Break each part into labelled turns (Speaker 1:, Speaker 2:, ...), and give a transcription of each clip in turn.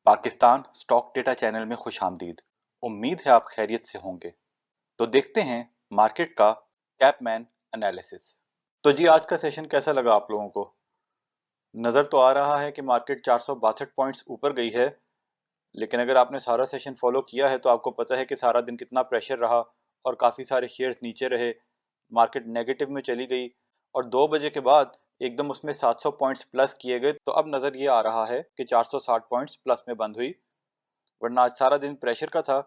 Speaker 1: Pakistan stock data channel में खुशामदीद। उम्मीद है आप खैरियत से होंगे। तो देखते हैं मार्केट का कैपमैन एनालिसिस। तो जी आज का सेशन कैसा लगा आप लोगों को? नज़र तो आ रहा है कि मार्केट 462 पॉइंट्स ऊपर गई है, लेकिन अगर आपने सारा सेशन फॉलो किया है तो आपको पता है कि सारा दिन कितना प्रेशर रहा और काफ़ी सारे शेयर्स नीचे रहे। मार्केट नेगेटिव में चली गई और 2 बजे के बाद एकदम उसमें 700 पॉइंट्स प्लस किए गए। तो अब नज़र ये आ रहा है कि 460 पॉइंट्स प्लस में बंद हुई, वरना आज सारा दिन प्रेशर का था।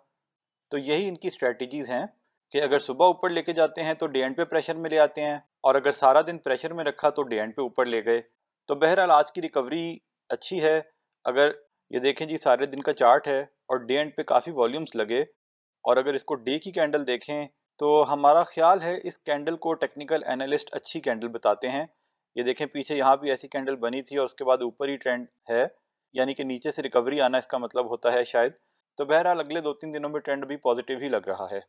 Speaker 1: तो यही इनकी स्ट्रेटजीज हैं कि अगर सुबह ऊपर लेके जाते हैं तो डे एंड पे प्रेशर में ले आते हैं, और अगर सारा दिन प्रेशर में रखा तो डे एंड पे ऊपर ले गए। तो बहरहाल आज की रिकवरी अच्छी है। अगर ये देखें जी, सारे दिन का चार्ट है और डे एंड पे काफ़ी वॉल्यूम्स लगे, और अगर इसको डे की कैंडल देखें तो हमारा ख्याल है इस कैंडल को टेक्निकल एनालिस्ट अच्छी कैंडल बताते हैं। ये देखें, पीछे यहाँ भी ऐसी कैंडल बनी थी और उसके बाद ऊपर ही ट्रेंड है, यानी कि नीचे से रिकवरी आना इसका मतलब होता है शायद। तो बहरहाल अगले 2-3 दिनों में ट्रेंड भी पॉजिटिव ही लग रहा है।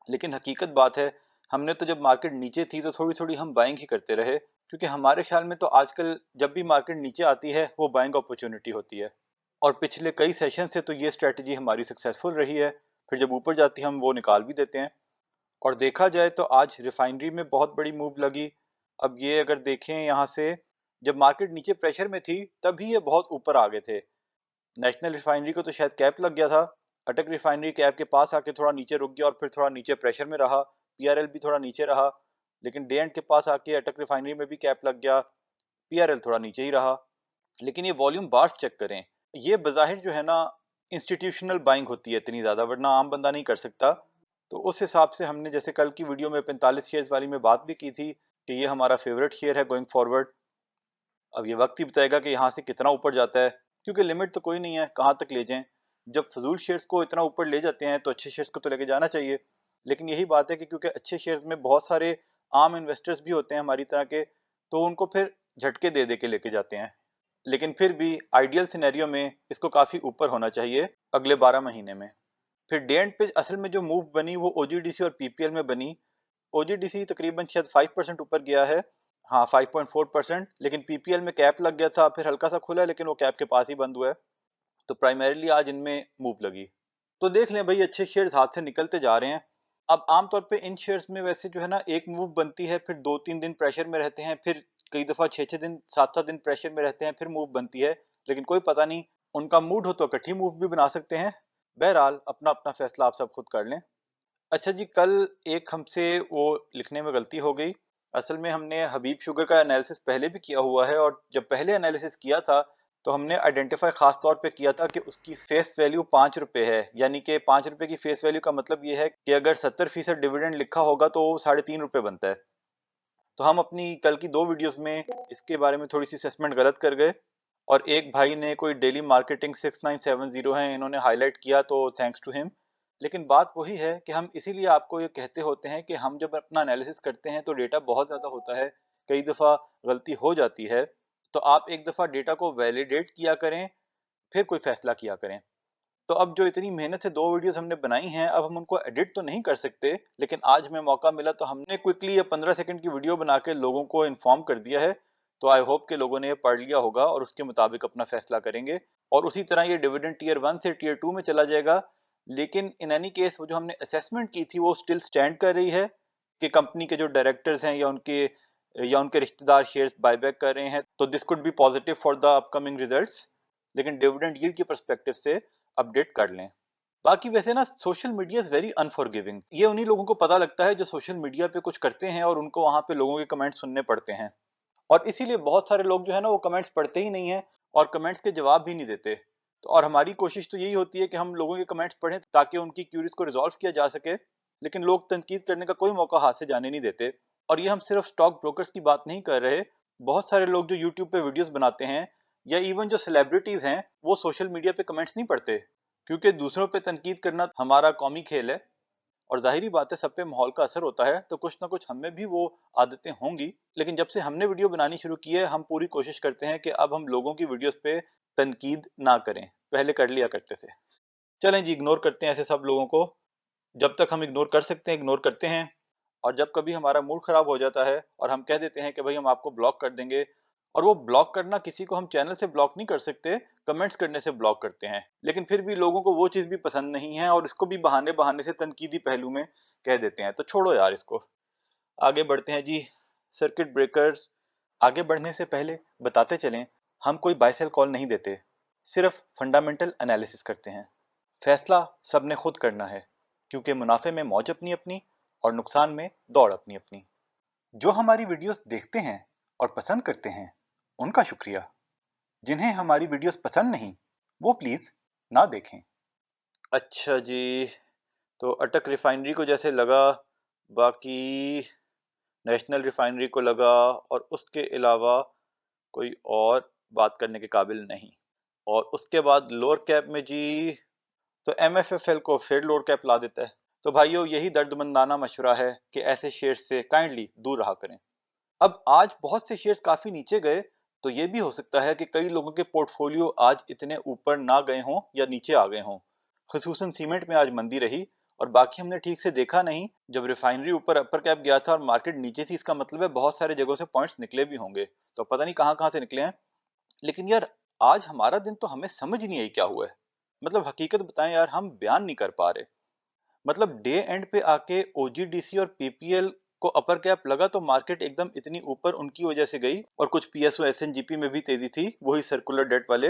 Speaker 1: लेकिन हकीकत बात है, हमने तो जब मार्केट नीचे थी तो थोड़ी थोड़ी हम बाइंग ही करते रहे, क्योंकि हमारे ख्याल में तो आजकल जब भी मार्केट नीचे आती है वो बाइंग अपॉर्चुनिटी होती है, और पिछले कई सेशन से तो ये स्ट्रेटजी हमारी सक्सेसफुल रही है। फिर जब ऊपर जाती है हम वो निकाल भी देते हैं। और देखा जाए तो आज रिफाइनरी में बहुत बड़ी मूव लगी। अब ये अगर देखें यहाँ से, जब मार्केट नीचे प्रेशर में थी तभी ये बहुत ऊपर आ गए थे। नेशनल रिफाइनरी को तो शायद कैप लग गया था, अटक रिफाइनरी कैप के पास आके थोड़ा नीचे रुक गया और फिर थोड़ा नीचे प्रेशर में रहा। पीआरएल भी थोड़ा नीचे रहा, लेकिन डे एंड के पास आके अटक रिफाइनरी में भी कैप लग गया, पीआरएल थोड़ा नीचे ही रहा। लेकिन ये वॉल्यूम बार्स चेक करें, ये बज़ाहिर जो है ना इंस्टीट्यूशनल बाइंग होती है इतनी ज़्यादा, वरना आम बंदा नहीं कर सकता। तो उस हिसाब से हमने, जैसे कल की वीडियो में 45 शेयर्स वाली में बात भी की थी कि ये हमारा फेवरेट शेयर है गोइंग फॉरवर्ड। अब ये वक्त ही बताएगा कि यहाँ से कितना ऊपर जाता है, क्योंकि लिमिट तो कोई नहीं है कहाँ तक ले जाएं। जब फजूल शेयर्स को इतना ऊपर ले जाते हैं तो अच्छे शेयर्स को तो लेके जाना चाहिए। लेकिन यही बात है कि क्योंकि अच्छे शेयर्स में बहुत सारे आम इन्वेस्टर्स भी होते हैं हमारी तरह के, तो उनको फिर झटके दे दे के लेके जाते हैं। लेकिन फिर भी आइडियल सिनेरियो में इसको काफ़ी ऊपर होना चाहिए अगले 12 महीने में। फिर डे एंड पे असल में जो मूव बनी वो ओजीडीसी और पीपीएल में बनी। ओजीडीसी तकरीबन शायद 5% ऊपर गया है, हाँ 5.4%, लेकिन पीपीएल में कैप लग गया था, फिर हल्का सा खुला लेकिन वो कैप के पास ही बंद हुआ है। तो प्राइमरीली आज इनमें मूव लगी। तो देख लें भाई, अच्छे शेयर्स हाथ से निकलते जा रहे हैं। अब आमतौर पे इन शेयर्स में वैसे जो है ना, एक मूव बनती है, फिर 2-3 दिन प्रेशर में रहते हैं, फिर कई दफ़ा 6-6 दिन 7-7 दिन प्रेशर में रहते हैं, फिर मूव बनती है। लेकिन कोई पता नहीं, उनका मूड हो तो इकट्ठी मूव भी बना सकते हैं। बहरहाल अपना अपना फैसला आप सब खुद कर लें। अच्छा जी, कल एक हमसे वो लिखने में गलती हो गई। असल में हमने हबीब शुगर का एनालिसिस पहले भी किया हुआ है, और जब पहले एनालिसिस किया था तो हमने आइडेंटिफाई खास तौर पे किया था कि उसकी फेस वैल्यू 5 रुपये है, यानी कि 5 रुपये की फेस वैल्यू का मतलब ये है कि अगर 70% डिविडेंड लिखा होगा तो वो 3.5 रुपये बनता है। तो हम अपनी कल की 2 वीडियोस में इसके बारे में थोड़ी सी असेसमेंट गलत कर गए, और एक भाई ने, कोई डेली मार्केटिंग 6970 है, इन्होंने हाईलाइट किया, तो थैंक्स टू हिम। लेकिन बात वही है कि हम इसीलिए आपको ये कहते होते हैं कि हम जब अपना एनालिसिस करते हैं तो डेटा बहुत ज़्यादा होता है, कई दफ़ा गलती हो जाती है। तो आप एक दफ़ा डेटा को वैलिडेट किया करें, फिर कोई फैसला किया करें। तो अब जो इतनी मेहनत से 2 वीडियोस हमने बनाई हैं, अब हम उनको एडिट तो नहीं कर सकते, लेकिन आज हमें मौका मिला तो हमने क्विकली ये 15 सेकंड की वीडियो बना के लोगों को इन्फॉर्म कर दिया है। तो आई होप के लोगों ने ये पढ़ लिया होगा और उसके मुताबिक अपना फैसला करेंगे, और उसी तरह ये डिविडेंड टीयर 1 से टीयर 2 में चला जाएगा। लेकिन इन एनी केस वो जो हमने असेसमेंट की थी वो स्टिल स्टैंड कर रही है कि कंपनी के जो डायरेक्टर्स हैं या उनके रिश्तेदार शेयर्स बायबैक कर रहे हैं, तो this could be positive for the upcoming results. लेकिन डिविडेंड यील्ड के पर्सपेक्टिव से अपडेट कर लें। बाकी वैसे ना, social media is very unforgiving. ये उन्हीं लोगों को पता लगता है जो सोशल मीडिया पे कुछ करते हैं और उनको वहां पे लोगों के कमेंट सुनने पड़ते हैं, और इसीलिए बहुत सारे लोग जो है ना वो कमेंट्स पढ़ते ही नहीं है और कमेंट्स के जवाब भी नहीं देते। तो और हमारी कोशिश तो यही होती है कि हम लोगों के कमेंट्स पढ़ें ताकि उनकी क्यूरीज को रिजॉल्व किया जा सके, लेकिन लोग तनकीद करने का कोई मौका हाथ से जाने नहीं देते। और ये हम सिर्फ स्टॉक ब्रोकर्स की बात नहीं कर रहे, बहुत सारे लोग जो यूट्यूब पे वीडियोस बनाते हैं, या इवन जो सेलिब्रिटीज हैं, वो सोशल मीडिया पे कमेंट्स नहीं पढ़ते, क्योंकि दूसरों पे तनकीद करना हमारा कौमी खेल है। और जाहिर बात है, सब पे माहौल का असर होता है, तो कुछ ना कुछ हमें भी वो आदतें होंगी। लेकिन जब से हमने वीडियो बनानी शुरू की है, हम पूरी कोशिश करते हैं कि अब हम लोगों की वीडियोस पे तनकीद ना करें, पहले कर लिया करते थे। चलें जी, इग्नोर करते हैं ऐसे सब लोगों को। जब तक हम इग्नोर कर सकते हैं इग्नोर करते हैं, और जब कभी हमारा मूड ख़राब हो जाता है और हम कह देते हैं कि भाई हम आपको ब्लॉक कर देंगे, और वो ब्लॉक करना, किसी को हम चैनल से ब्लॉक नहीं कर सकते, कमेंट्स करने से ब्लॉक करते हैं। लेकिन फिर भी लोगों को वो चीज भी पसंद नहीं है और इसको भी बहाने बहाने से तनकीदी पहलू में कह देते हैं। तो छोड़ो यार इसको, आगे बढ़ते हैं जी। Circuit breakers. आगे बढ़ने से पहले बताते चलें, हम कोई बाय सेल कॉल नहीं देते, सिर्फ फंडामेंटल एनालिसिस करते हैं। फैसला सबने खुद करना है, क्योंकि मुनाफे में मौज अपनी अपनी और नुकसान में दौड़ अपनी अपनी। जो हमारी वीडियोस देखते हैं और पसंद करते हैं उनका शुक्रिया। जिन्हें हमारी वीडियोस पसंद नहीं वो प्लीज ना देखें। अच्छा जी, तो अटक रिफाइनरी को जैसे लगा, बाकी नेशनल रिफाइनरी को लगा, और उसके अलावा कोई और बात करने के काबिल नहीं। और उसके बाद लोअर कैप में जी, तो MFFL को फिर लोअर कैप ला देता है। तो भाइयों, यही दर्दमंदाना मशवरा है कि ऐसे शेयर्स से काइंडली दूर रहा करें। अब आज बहुत से शेयर्स काफी नीचे गए, तो ये भी हो सकता है कि कई लोगों के पोर्टफोलियो आज इतने ऊपर ना गए हों या नीचे आ गए हों। खसूसन सीमेंट में आज मंदी रही, और बाकी हमने ठीक से देखा नहीं। जब रिफाइनरी ऊपर अपर कैप गया था और मार्केट नीचे थी, इसका मतलब है बहुत सारे जगहों से पॉइंट्स निकले भी होंगे। तो पता नहीं कहाँ कहाँ से निकले हैं। लेकिन यार, आज हमारा दिन तो हमें समझ नहीं आई क्या हुआ है। मतलब हकीकत बताएं यार, हम बयान नहीं कर पा रहे। मतलब डे एंड पे आके OGDC और PPL को अपर कैप लगा तो मार्केट एकदम इतनी ऊपर उनकी वजह से गई, और कुछ PSU SNGP में भी तेजी थी, वही सर्कुलर डेट वाले।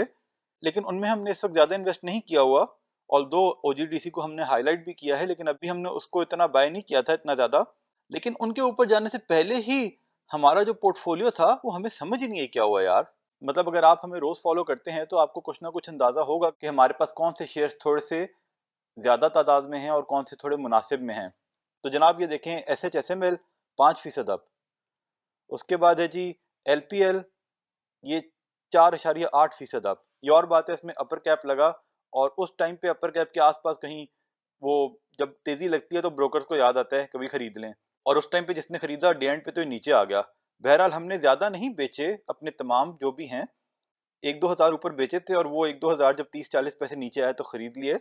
Speaker 1: लेकिन उनमें हमने इस वक्त ज्यादा इन्वेस्ट नहीं किया हुआ। ऑल्दो OGDC को हमने हाईलाइट भी किया है, लेकिन अभी हमने उसको इतना बाय नहीं किया था इतना ज्यादा। लेकिन उनके ऊपर जाने से पहले ही हमारा जो पोर्टफोलियो था वो हमें समझ ही नहीं आई क्या हुआ यार। मतलब अगर आप हमें रोज फॉलो करते हैं तो आपको कुछ ना कुछ अंदाजा होगा कि हमारे पास कौन से शेयर्स थोड़े से ज्यादा तादाद में हैं और कौन से थोड़े मुनासिब में हैं। तो जनाब ये देखें, SHSML 5% अप। उसके बाद है जी LPL, ये 4.8% अप। ये और बात है, इसमें अपर कैप लगा, और उस टाइम पे अपर कैप के आसपास कहीं वो जब तेजी लगती है तो ब्रोकर्स को याद आता है कभी खरीद लें, और उस टाइम पे जिसने खरीदा डे एंड पे तो ये नीचे आ गया। बहरहाल हमने ज्यादा नहीं बेचे, अपने तमाम जो भी हैं 1-2 हज़ार ऊपर बेचे थे, और वो 1-2 हज़ार जब 30-40 पैसे नीचे आए तो खरीद लिए।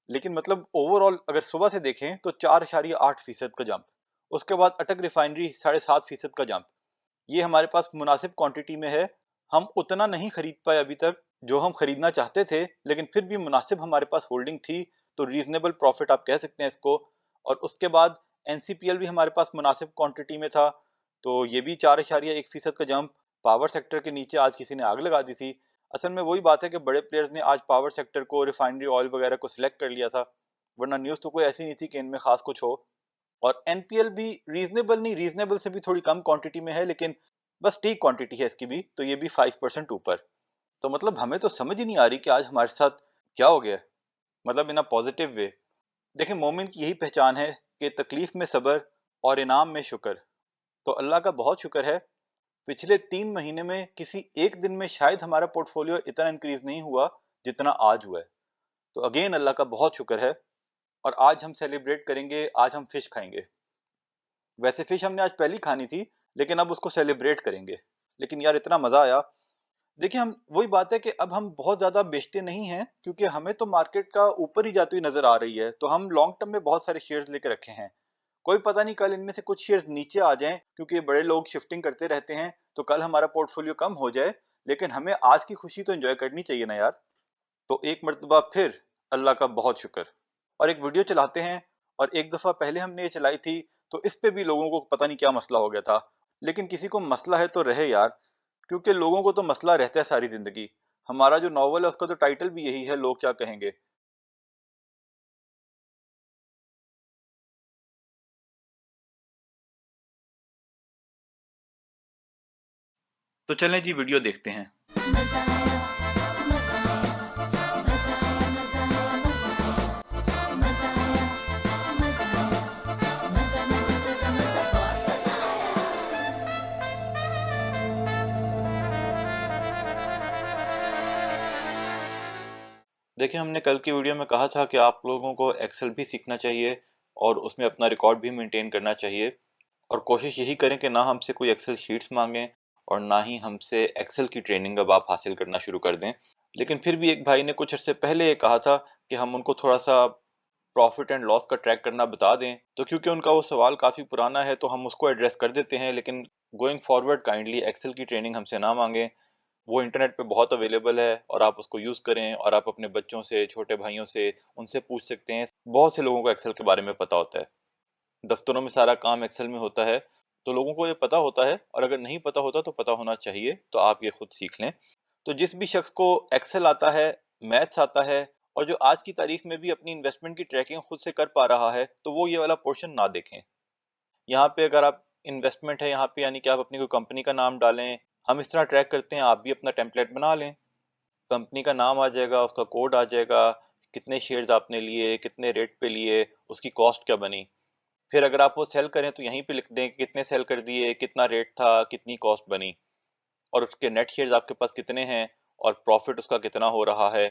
Speaker 1: लेकिन मतलब ओवरऑल अगर सुबह से देखें तो 4.8% का जंप। उसके बाद अटक रिफाइनरी 7.5% का जंप। ये हमारे पास मुनासिब क्वांटिटी में है। हम उतना नहीं खरीद पाए अभी तक जो हम खरीदना चाहते थे, लेकिन फिर भी मुनासिब हमारे पास होल्डिंग थी, तो रीजनेबल प्रॉफिट आप कह सकते हैं इसको। और उसके बाद NCPL भी हमारे पास मुनासिब क्वांटिटी में था, तो ये भी 4.1% का जंप। पावर सेक्टर के नीचे आज किसी ने आग लगा दी थी। असल में वही बात है कि बड़े प्लेयर्स ने आज पावर सेक्टर को, रिफाइनरी ऑयल वगैरह को सिलेक्ट कर लिया था, वरना न्यूज तो कोई ऐसी नहीं थी कि इनमें खास कुछ हो। और NPL भी रीजनेबल नहीं, रीजनेबल से भी थोड़ी कम क्वांटिटी में है, लेकिन बस ठीक क्वांटिटी है इसकी भी, तो ये भी 5% ऊपर। तो मतलब हमें तो समझ ही नहीं आ रही कि आज हमारे साथ क्या हो गया है। मतलब इन अ पॉजिटिव वे। देखिए, मोमिन की यही पहचान है कि तकलीफ में सब्र और इनाम में शुक्र। तो अल्लाह का बहुत शुक्र है, पिछले 3 महीने में किसी एक दिन में शायद हमारा पोर्टफोलियो इतना इंक्रीज नहीं हुआ जितना आज हुआ है। तो अगेन अल्लाह का बहुत शुक्र है। और आज हम सेलिब्रेट करेंगे, आज हम फिश खाएंगे। वैसे फिश हमने आज पहली खानी थी, लेकिन अब उसको सेलिब्रेट करेंगे। लेकिन यार इतना मजा आया। देखिए, हम वही बात है कि अब हम बहुत ज्यादा बेचते नहीं हैं, क्योंकि हमें तो मार्केट का ऊपर ही जाती हुई नजर आ रही है, तो हम लॉन्ग टर्म में बहुत सारे शेयर्स लेके रखे हैं। कोई पता नहीं कल इनमें से कुछ शेयर्स नीचे आ जाएं, क्योंकि बड़े लोग शिफ्टिंग करते रहते हैं, तो कल हमारा पोर्टफोलियो कम हो जाए। लेकिन हमें आज की खुशी तो एंजॉय करनी चाहिए ना यार। तो एक मर्तबा फिर अल्लाह का बहुत शुक्र। और एक वीडियो चलाते हैं, और एक दफा पहले हमने ये चलाई थी, तो इस पे भी लोगों को पता नहीं क्या मसला हो गया था। लेकिन किसी को मसला है तो रहे यार, क्योंकि लोगों को तो मसला रहता है सारी जिंदगी। हमारा जो नॉवल है उसका तो टाइटल भी यही है, लोग क्या कहेंगे। तो चलें जी, वीडियो देखते हैं। मजा आया, मजा आया, मजा आया, मजा आया, मजा आया, मजा आया, मजा मजा मजा मजा बहुत मजा आया। देखिए, हमने कल की वीडियो में कहा था कि आप लोगों को एक्सेल भी सीखना चाहिए और उसमें अपना रिकॉर्ड भी मेंटेन करना चाहिए, और कोशिश यही करें कि ना हमसे कोई एक्सेल शीट्स मांगें और ना ही हमसे एक्सेल की ट्रेनिंग अब आप हासिल करना शुरू कर दें। लेकिन फिर भी एक भाई ने कुछ अर्से पहले ये कहा था कि हम उनको थोड़ा सा प्रॉफिट एंड लॉस का ट्रैक करना बता दें, तो क्योंकि उनका वो सवाल काफ़ी पुराना है तो हम उसको एड्रेस कर देते हैं, लेकिन गोइंग फॉरवर्ड काइंडली एक्सेल की ट्रेनिंग हमसे ना मांगें। वो इंटरनेट पे बहुत अवेलेबल है और आप उसको यूज़ करें, और आप अपने बच्चों से, छोटे भाइयों से, उनसे पूछ सकते हैं। बहुत से लोगों को एक्सेल के बारे में पता होता है, दफ्तरों में सारा काम एक्सेल में होता है, तो लोगों को ये पता होता है, और अगर नहीं पता होता तो पता होना चाहिए, तो आप ये खुद सीख लें। तो जिस भी शख्स को एक्सेल आता है, मैथ्स आता है, और जो आज की तारीख में भी अपनी इन्वेस्टमेंट की ट्रैकिंग खुद से कर पा रहा है, तो वो ये वाला पोर्शन ना देखें। यहाँ पे अगर आप इन्वेस्टमेंट है यहाँ पे, यानी कि आप अपनी कोई कंपनी का नाम डालें, हम इस तरह ट्रैक करते हैं, आप भी अपना टेम्पलेट बना लें। कंपनी का नाम आ जाएगा, उसका कोड आ जाएगा, कितने शेयर्स आपने लिए, कितने रेट पे लिए, उसकी कॉस्ट क्या बनी। फिर अगर आप वो सेल करें तो यहीं पे लिख दें कि कितने सेल कर दिए, कितना रेट था, कितनी कॉस्ट बनी, और उसके नेट शेयर्स आपके पास कितने हैं, और प्रॉफिट उसका कितना हो रहा है।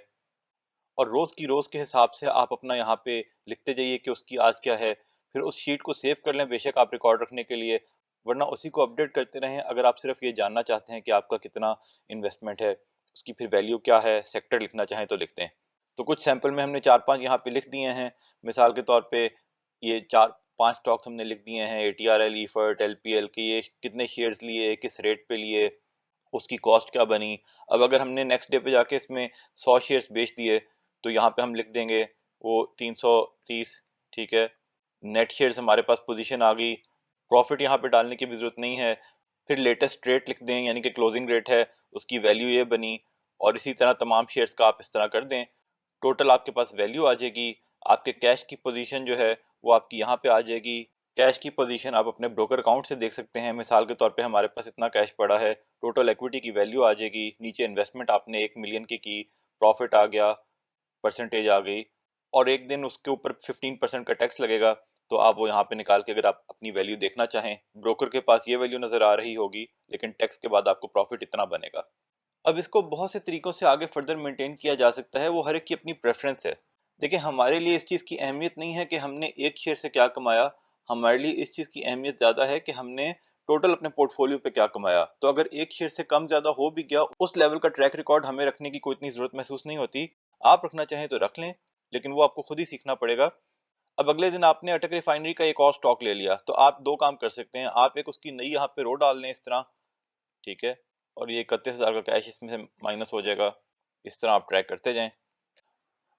Speaker 1: और रोज की रोज के हिसाब से आप अपना यहाँ पे लिखते जाइए कि उसकी आज क्या है। फिर उस शीट को सेव कर लें, बेशक आप रिकॉर्ड रखने के लिए, वरना उसी को अपडेट करते रहें। अगर आप सिर्फ ये जानना चाहते हैं कि आपका कितना इन्वेस्टमेंट है, उसकी फिर वैल्यू क्या है, सेक्टर लिखना चाहें तो लिखते हैं। तो कुछ सैंपल में हमने 4-5 यहाँ पे लिख दिए हैं। मिसाल के तौर पे ये 4-5 स्टॉक्स हमने लिख दिए हैं, ATRL, EFRT, LPL के, ये कितने शेयर्स लिए, किस रेट पे लिए, उसकी कॉस्ट क्या बनी। अब अगर हमने नेक्स्ट डे पे जाके इसमें 100 शेयर्स बेच दिए, तो यहाँ पे हम लिख देंगे वो 330, ठीक है। नेट शेयर्स हमारे पास पोजीशन आ गई, प्रॉफिट यहाँ पे डालने की भी जरूरत नहीं है। फिर लेटेस्ट रेट लिख दें, यानी कि क्लोजिंग रेट है, उसकी वैल्यू ये बनी, और इसी तरह तमाम शेयर्स का आप इस तरह कर दें। टोटल आपके पास वैल्यू आ जाएगी। आपके कैश की पोजीशन जो है वो आपकी यहाँ पे आ जाएगी। कैश की पोजीशन आप अपने ब्रोकर अकाउंट से देख सकते हैं। मिसाल के तौर पे हमारे पास इतना कैश पड़ा है, टोटल इक्विटी की वैल्यू आ जाएगी, नीचे इन्वेस्टमेंट आपने 1 मिलियन की, प्रॉफिट आ गया, परसेंटेज आ गई, और एक दिन उसके ऊपर 15% का टैक्स लगेगा। तो आप वो यहाँ पे निकाल के अगर आप अपनी वैल्यू देखना चाहें, ब्रोकर के पास ये वैल्यू नजर आ रही होगी, लेकिन टैक्स के बाद आपको प्रॉफिट इतना बनेगा। अब इसको बहुत से तरीकों से आगे फर्दर मेंटेन किया जा सकता है, वो हर एक की अपनी प्रेफरेंस है। देखिए, हमारे लिए इस चीज़ की अहमियत नहीं है कि हमने एक शेयर से क्या कमाया, हमारे लिए इस चीज़ की अहमियत ज़्यादा है कि हमने टोटल अपने पोर्टफोलियो पे क्या कमाया। तो अगर एक शेयर से कम ज़्यादा हो भी गया, उस लेवल का ट्रैक रिकॉर्ड हमें रखने की कोई इतनी ज़रूरत महसूस नहीं होती। आप रखना चाहें तो रख लें, लेकिन वो आपको खुद ही सीखना पड़ेगा। अब अगले दिन आपने अटक रिफाइनरी का एक और स्टॉक ले लिया, तो आप 2 काम कर सकते हैं। आप एक उसकी नई यहाँ पे रो डाल दें इस तरह, ठीक है, और ये 31,000 का कैश इसमें से माइनस हो जाएगा। इस तरह आप ट्रैक करते जाएं।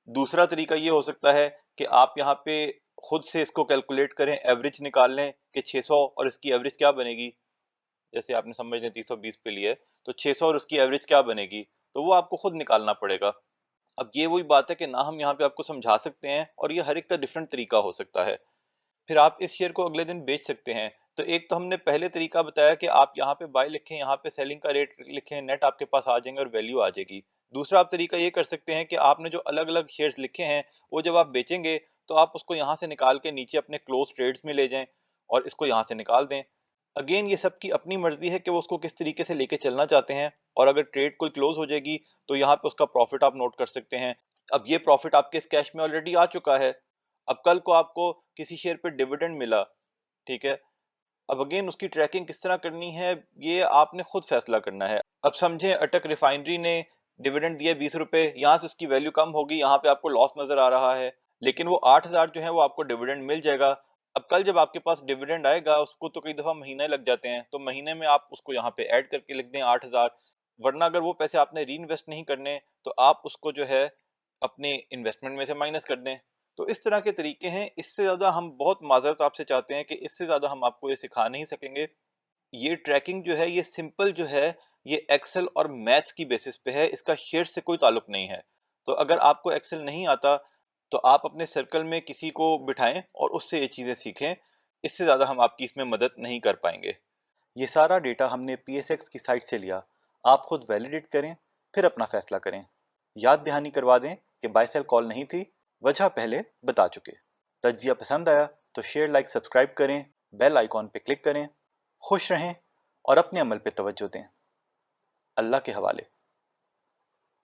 Speaker 1: दूसरा तरीका ये हो सकता है कि आप यहाँ पे खुद से इसको कैलकुलेट करें, एवरेज निकाल लें कि 600 और इसकी एवरेज क्या बनेगी। जैसे आपने समझ लें 320 पे लिए, तो 600 और उसकी एवरेज क्या बनेगी, तो वो आपको खुद निकालना पड़ेगा। अब ये वही बात है कि ना हम यहाँ पे आपको समझा सकते हैं, और ये हर एक का डिफरेंट तरीका हो सकता है। फिर आप इस शेयर को अगले दिन बेच सकते हैं। तो एक तो हमने पहले तरीका बताया कि आप यहाँ पे बाय लिखें, यहाँ पे सेलिंग का रेट लिखें, नेट आपके पास आ जाएंगे और वैल्यू आ जाएगी। दूसरा आप तरीका ये कर सकते हैं कि आपने जो अलग अलग शेयर्स लिखे हैं, वो जब आप बेचेंगे तो आप उसको यहाँ से निकाल के नीचे अपने क्लोज ट्रेड्स में ले जाएं, और इसको यहाँ से निकाल दें। अगेन ये सबकी अपनी मर्जी है कि वो उसको किस तरीके से लेके चलना चाहते हैं। और अगर ट्रेड कोई क्लोज हो जाएगी, तो यहाँ पे उसका प्रॉफिट आप नोट कर सकते हैं। अब ये प्रॉफिट आपके इस कैश में ऑलरेडी आ चुका है। अब कल को आपको किसी शेयर पे डिविडेंड मिला, ठीक है, अब अगेन उसकी ट्रैकिंग किस तरह करनी है, ये आपने खुद फैसला करना है। अब समझें अटक रिफाइनरी ने डिविडेंड दिया 20 रुपए, यहाँ से उसकी वैल्यू कम होगी, यहाँ पे आपको लॉस नजर आ रहा है, लेकिन वो 8,000 जो है वो आपको डिविडेंड मिल जाएगा। अब कल जब आपके पास डिविडेंड आएगा, उसको तो कई दफा महीने लग जाते हैं, तो महीने में आप उसको यहाँ पे ऐड करके लिख दें 8,000। वरना अगर वो पैसे आपने री इन्वेस्ट नहीं करने, तो आप उसको जो है अपने इन्वेस्टमेंट में से माइनस कर दें। तो इस तरह के तरीके हैं। इससे ज़्यादा हम बहुत माज़रत आपसे चाहते हैं कि इससे ज़्यादा हम आपको ये सिखा नहीं सकेंगे। ये ट्रैकिंग जो है, ये सिंपल जो है, ये एक्सेल और मैथ्स की बेसिस पे है, इसका शेयर से कोई ताल्लुक नहीं है। तो अगर आपको एक्सेल नहीं आता, तो आप अपने सर्कल में किसी को बिठाएं और उससे ये चीज़ें सीखें। इससे ज़्यादा हम आपकी इसमें मदद नहीं कर पाएंगे। ये सारा डेटा हमने PSX की साइट से लिया। आप खुद वैलिडेट करें, फिर अपना फैसला करें। याद दहानी करवा दें कि बाय सेल कॉल नहीं थी, वजह पहले बता चुके। तज्जिया पसंद आया तो शेयर, लाइक, सब्सक्राइब करें, बेल आइकॉन पे क्लिक करें। खुश रहें और अपने अमल पे तवज्जो दें। अल्लाह के हवाले।